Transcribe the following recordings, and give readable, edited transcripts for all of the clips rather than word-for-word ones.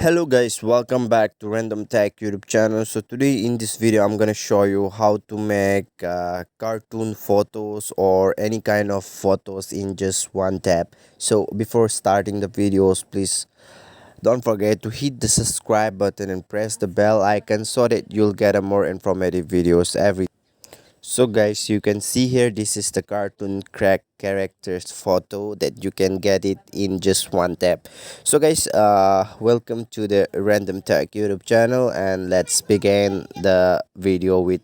Hello guys, welcome back to Random Tech YouTube channel. So today in this video I'm gonna show you how to make cartoon photos or any kind of photos in just one tap. So before starting the videos, please don't forget to hit the subscribe button and press the bell icon so that you'll get a more informative videos every. So guys, you can see here, this is the cartoon crack characters photo that you can get it in just one tap. So guys, welcome to the Random Tech YouTube channel, and let's begin the video with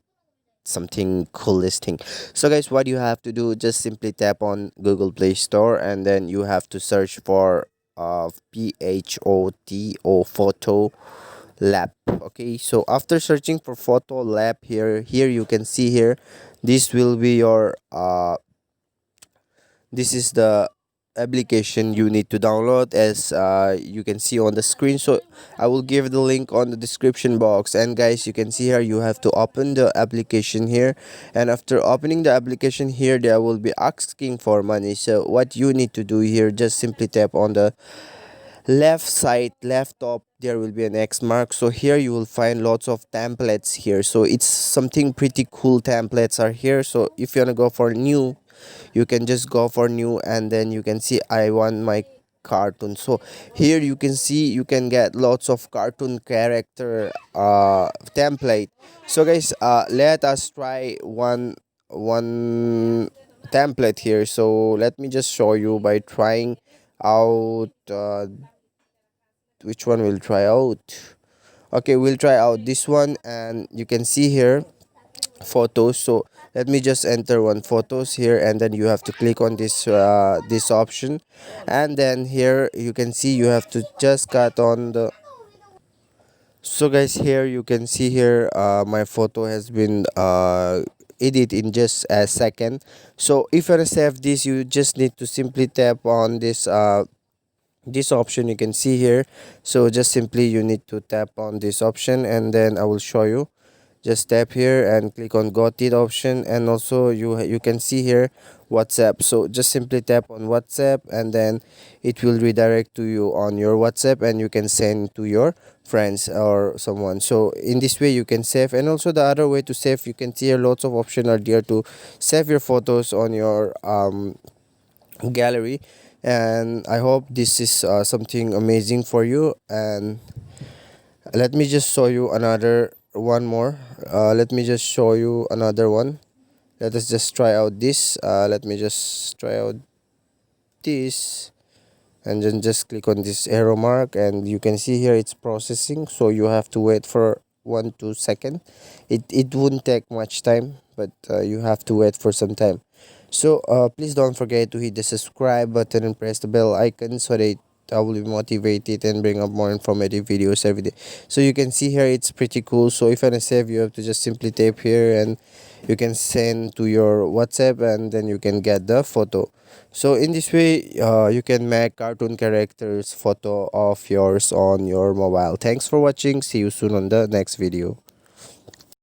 something coolest thing. So guys, what you have to do, just simply tap on Google Play Store, and then you have to search for photo lab. Okay, so after searching for photo lab, here you can see here, this will be your this is the application you need to download, as you can see on the screen. So I will give the link on the description box. And guys, you can see here, you have to open the application here, and after opening the application here, they will be asking for money. So what you need to do here, just simply tap on the left side, left top, there will be an X mark. So here you will find lots of templates here, so it's something pretty cool. Templates are here, so if you want to go for new, you can just go for new, and then you can see I want my cartoon. So here you can see you can get lots of cartoon character template. So guys, let us try one template here. So let me just show you by trying out which one we'll try out. Okay, we'll try out this one, and you can see here photos. So let me just enter one photos here, and then you have to click on this option, and then here you can see you have to just cut on the. So guys, here you can see here, my photo has been edit in just a second. So if you want to save this, you just need to simply tap on this option you can see here. So just simply you need to tap on this option, and then I will show you. Just tap here and click on got it option, and also you can see here WhatsApp. So just simply tap on WhatsApp, and then it will redirect to you on your WhatsApp, and you can send to your friends or someone. So in this way you can save. And also the other way to save, you can see here lots of options are there to save your photos on your gallery. And I hope this is something amazing for you. And let me just show you another one more. Let me just show you another one. Let us just try out this. Let me just try out this, and then just click on this arrow mark, and you can see here it's processing. So you have to wait for 1 2 second. It wouldn't take much time, but you have to wait for some time. So please don't forget to hit the subscribe button and press the bell icon so that I will be motivated and bring up more informative videos every day. So you can see here it's pretty cool. So if you want to save, you have to just simply tap here, and you can send to your WhatsApp, and then you can get the photo. So in this way, you can make cartoon characters photo of yours on your mobile. Thanks for watching. See you soon on the next video.